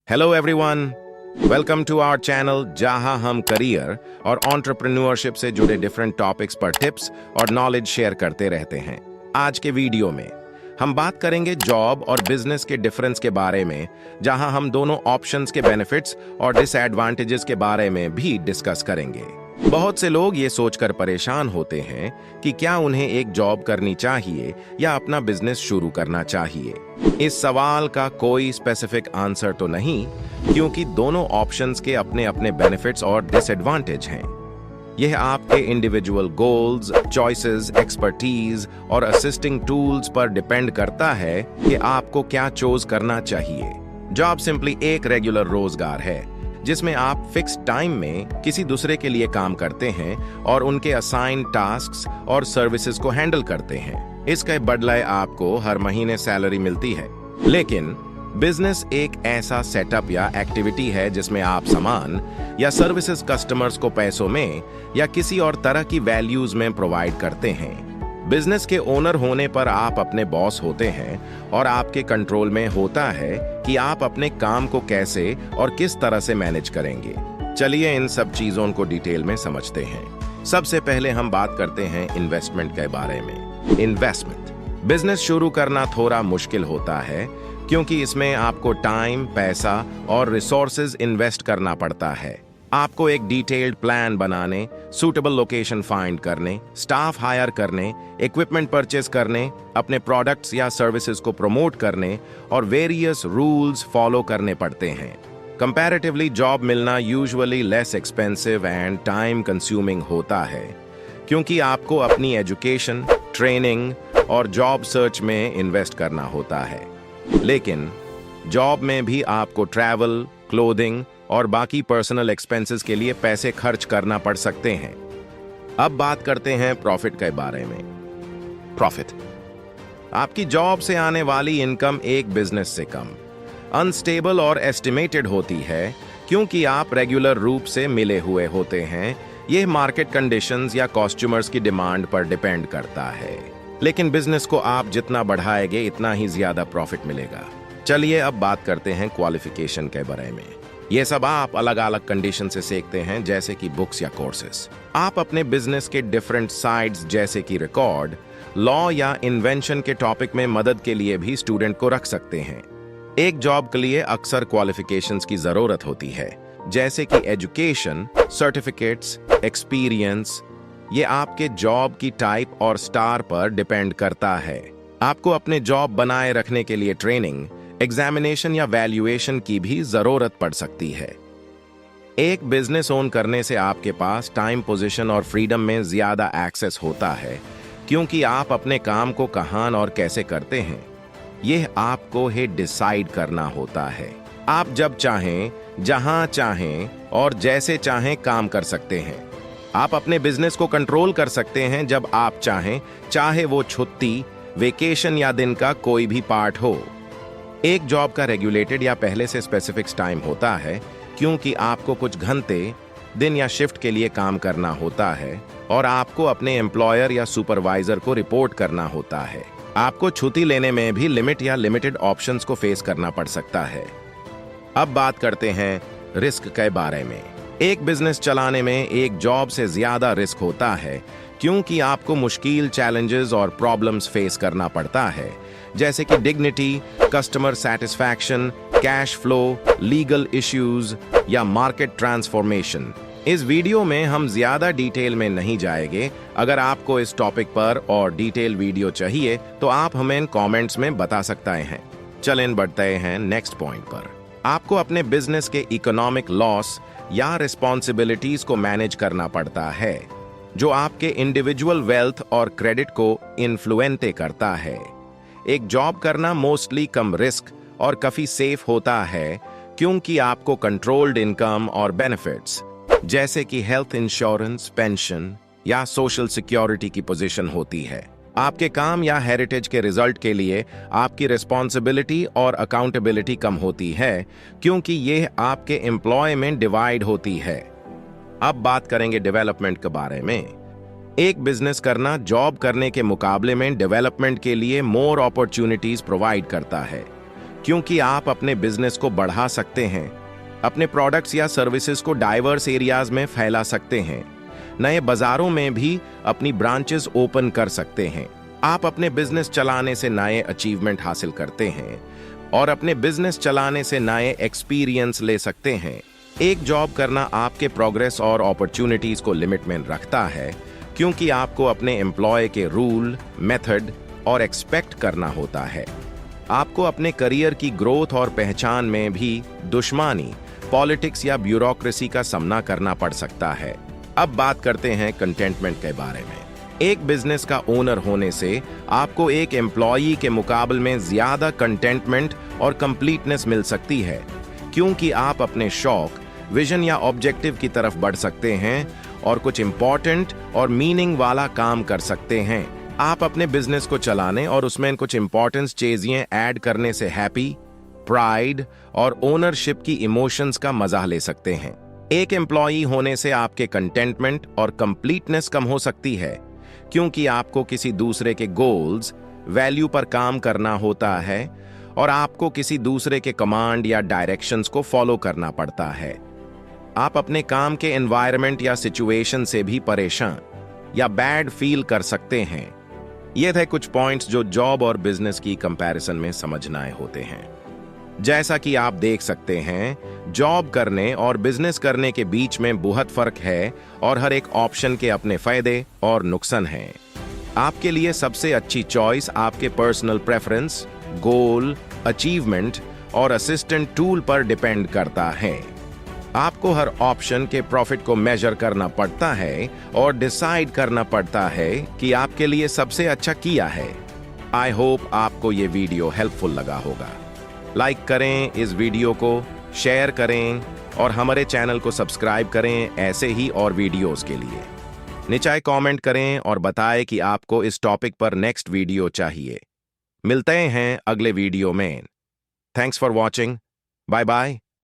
Hello everyone, welcome to our channel जहां हम career और एंटरप्रेन्योरशिप से जुड़े डिफरेंट टॉपिक्स पर टिप्स और नॉलेज शेयर करते रहते हैं। आज के वीडियो में हम बात करेंगे जॉब और बिजनेस के डिफरेंस के बारे में, जहां हम दोनों ऑप्शंस के बेनिफिट्स और डिसएडवांटेजेस के बारे में भी डिस्कस करेंगे। बहुत से लोग ये सोचकर परेशान होते हैं कि क्या उन्हें एक जॉब करनी चाहिए या अपना बिजनेस शुरू करना चाहिए। इस सवाल का कोई स्पेसिफिक आंसर तो नहीं, क्योंकि दोनों ऑप्शंस के अपने अपने बेनिफिट्स और डिसएडवांटेज हैं। यह आपके इंडिविजुअल गोल्स, चॉइसेस, एक्सपर्टीज और असिस्टिंग टूल्स पर डिपेंड करता है कि आपको क्या चूज करना चाहिए। जॉब सिंपली एक रेगुलर रोजगार है जिसमें आप फिक्स टाइम में किसी दूसरे के लिए काम करते हैं और उनके असाइन टास्क्स और सर्विसेज को हैंडल करते हैं। इसके बदले आपको हर महीने सैलरी मिलती है। लेकिन बिजनेस एक ऐसा सेटअप या एक्टिविटी है जिसमें आप सामान या सर्विसेज कस्टमर्स को पैसों में या किसी और तरह की वैल्यूज में प्रोवाइड करते हैं। बिजनेस के ओनर होने पर आप अपने बॉस होते हैं और आपके कंट्रोल में होता है कि आप अपने काम को कैसे और किस तरह से मैनेज करेंगे। चलिए इन सब चीजों को डिटेल में समझते हैं। सबसे पहले हम बात करते हैं इन्वेस्टमेंट के बारे में। इन्वेस्टमेंट बिजनेस शुरू करना थोड़ा मुश्किल होता है क्योंकि इसमें आपको टाइम, पैसा और रिसोर्सेज इन्वेस्ट करना पड़ता है। आपको एक डिटेल्ड प्लान बनाने, सूटेबल लोकेशन फाइंड करने, स्टाफ हायर करने, इक्विपमेंट परचेस करने, अपने प्रोडक्ट्स या सर्विसेज को प्रमोट करने और वेरियस रूल्स फॉलो करने पड़ते हैं। कंपैरेटिवली जॉब मिलना usually less expensive and time consuming होता है क्योंकि आपको अपनी एजुकेशन, ट्रेनिंग और जॉब सर्च में इन्वेस्ट करना होता है। लेकिन जॉब में भी आपको ट्रैवल, क्लोथिंग और बाकी पर्सनल एक्सपेंसेस के लिए पैसे खर्च करना पड़ सकते हैं। अब बात करते हैं प्रॉफिट के बारे में। प्रॉफिट आपकी जॉब से आने वाली इनकम एक बिजनेस से कम, अनस्टेबल और एस्टिमेटेड होती है क्योंकि आप रेगुलर रूप से मिले हुए होते हैं। यह मार्केट कंडीशंस या कस्टमर्स की डिमांड पर डिपेंड करता है। लेकिन बिजनेस को आप जितना बढ़ाएंगे इतना ही ज्यादा प्रॉफिट मिलेगा। चलिए अब बात करते हैं क्वालिफिकेशन के बारे में। ये सब आप अलग अलग कंडीशन से सीखते हैं, जैसे कि बुक्स या कोर्सेस। आप अपने बिजनेस के डिफरेंट साइड्स जैसे कि रिकॉर्ड, लॉ या इन्वेंशन के टॉपिक में मदद के लिए भी स्टूडेंट को रख सकते हैं। एक जॉब के लिए अक्सर क्वालिफिकेशंस की जरूरत होती है, जैसे कि एजुकेशन, सर्टिफिकेट्स, एक्सपीरियंस। ये आपके जॉब की टाइप और स्टार पर डिपेंड करता है। आपको अपने जॉब बनाए रखने के लिए ट्रेनिंग, एग्जामिनेशन या वैल्यूएशन की भी जरूरत पड़ सकती है। एक बिजनेस ओन करने से आपके पास टाइम, पोजीशन और फ्रीडम में ज्यादा एक्सेस होता है क्योंकि आप अपने काम को कहां और कैसे करते हैं यह आपको ही डिसाइड करना होता है। आप जब चाहें, जहां चाहें और जैसे चाहें काम कर सकते हैं। आप अपने बिजनेस को कंट्रोल कर सकते हैं जब आप चाहें, चाहे वो छुट्टी, वेकेशन या दिन का कोई भी पार्ट हो। एक जॉब का रेगुलेटेड या पहले से स्पेसिफिक टाइम होता है क्योंकि आपको कुछ घंटे, दिन या शिफ्ट के लिए काम करना होता है और आपको अपने एम्प्लॉयर या सुपरवाइजर को रिपोर्ट करना होता है। आपको छुट्टी लेने में भी लिमिट या लिमिटेड ऑप्शंस को फेस करना पड़ सकता है। अब बात करते हैं रिस्क के बारे में। एक बिजनेस चलाने में एक जॉब से ज्यादा रिस्क होता है क्योंकि आपको मुश्किल चैलेंजेस और प्रॉब्लम्स फेस करना पड़ता है, जैसे कि dignity, customer satisfaction, cash flow, legal issues या मार्केट ट्रांसफॉर्मेशन। इस वीडियो में हम ज्यादा डिटेल में नहीं जाएंगे। अगर आपको इस टॉपिक पर और डिटेल वीडियो चाहिए तो आप हमें कमेंट्स में बता सकते हैं। चलें बढ़ते हैं नेक्स्ट पॉइंट पर। आपको अपने बिजनेस के इकोनॉमिक लॉस या रिस्पॉन्सिबिलिटीज को मैनेज करना पड़ता है, जो आपके इंडिविजुअल वेल्थ और क्रेडिट को इन्फ्लुएंस करता है। एक जॉब करना मोस्टली कम रिस्क और काफी सेफ होता है क्योंकि आपको कंट्रोल्ड इनकम और बेनिफिट्स जैसे कि हेल्थ इंश्योरेंस, पेंशन या सोशल सिक्योरिटी की पोजीशन होती है। आपके काम या हेरिटेज के रिजल्ट के लिए आपकी रिस्पॉन्सिबिलिटी और अकाउंटेबिलिटी कम होती है क्योंकि यह आपके एम्प्लॉय में डिवाइड होती है। अब बात करेंगे डेवलपमेंट के बारे में। एक बिजनेस करना जॉब करने के मुकाबले में डेवलपमेंट के लिए मोर अपॉर्चुनिटीज प्रोवाइड करता है क्योंकि आप अपने बिजनेस को बढ़ा सकते हैं, अपने प्रोडक्ट्स या सर्विसेज को डाइवर्स एरियाज में फैला सकते हैं, नए बाजारों में भी अपनी ब्रांचेस ओपन कर सकते हैं। आप अपने बिजनेस चलाने से नए अचीवमेंट हासिल करते हैं और अपने बिजनेस चलाने से नए एक्सपीरियंस ले सकते हैं। एक जॉब करना आपके प्रोग्रेस और अपॉर्चुनिटीज को लिमिट में रखता है, क्योंकि आपको अपने एम्प्लॉय के रूल, मेथड और एक्सपेक्ट करना होता है। आपको अपने करियर की ग्रोथ और पहचान में भी दुश्मनी, पॉलिटिक्स या ब्यूरोक्रेसी का सामना करना पड़ सकता है। अब बात करते हैं कंटेंटमेंट के बारे में। एक बिजनेस का ओनर होने से आपको एक एम्प्लॉई के मुकाबले में ज्यादा कंटेंटमेंट और कंप्लीटनेस मिल सकती है, क्योंकि आप अपने शौक, विजन या ऑब्जेक्टिव की तरफ बढ़ सकते हैं और कुछ इंपॉर्टेंट और मीनिंग वाला काम कर सकते हैं। आप अपने बिजनेस को चलाने और उसमें कुछ इंपॉर्टेंस चीजें ऐड करने से हैप्पी, प्राइड और ओनरशिप की इमोशंस का मजा ले सकते हैं। एक एम्प्लॉई होने से आपके कंटेंटमेंट और कंप्लीटनेस कम हो सकती है, क्योंकि आपको किसी दूसरे के गोल्स, वैल्यू पर काम करना होता है और आपको किसी दूसरे के कमांड या डायरेक्शंस को फॉलो करना पड़ता है। आप अपने काम के एनवायरनमेंट या सिचुएशन से भी परेशान या बैड फील कर सकते हैं। ये थे कुछ पॉइंट्स जो जॉब और बिजनेस की कंपैरिजन में समझना होते हैं। जैसा कि आप देख सकते हैं, जॉब करने और बिजनेस करने के बीच में बहुत फर्क है और हर एक ऑप्शन के अपने फायदे और नुकसान हैं। आपके लिए सबसे अच्छी चॉइस आपके पर्सनल प्रेफरेंस, गोल, अचीवमेंट और असिस्टेंट टूल पर डिपेंड करता है। आपको हर ऑप्शन के प्रॉफिट को मेजर करना पड़ता है और डिसाइड करना पड़ता है कि आपके लिए सबसे अच्छा किया है। आई होप आपको ये वीडियो हेल्पफुल लगा होगा। लाइक करें इस वीडियो को, शेयर करें और हमारे चैनल को सब्सक्राइब करें ऐसे ही और वीडियोस के लिए। नीचे कमेंट करें और बताएं कि आपको इस टॉपिक पर नेक्स्ट वीडियो चाहिए। मिलते हैं अगले वीडियो में। Thanks for watching. Bye bye.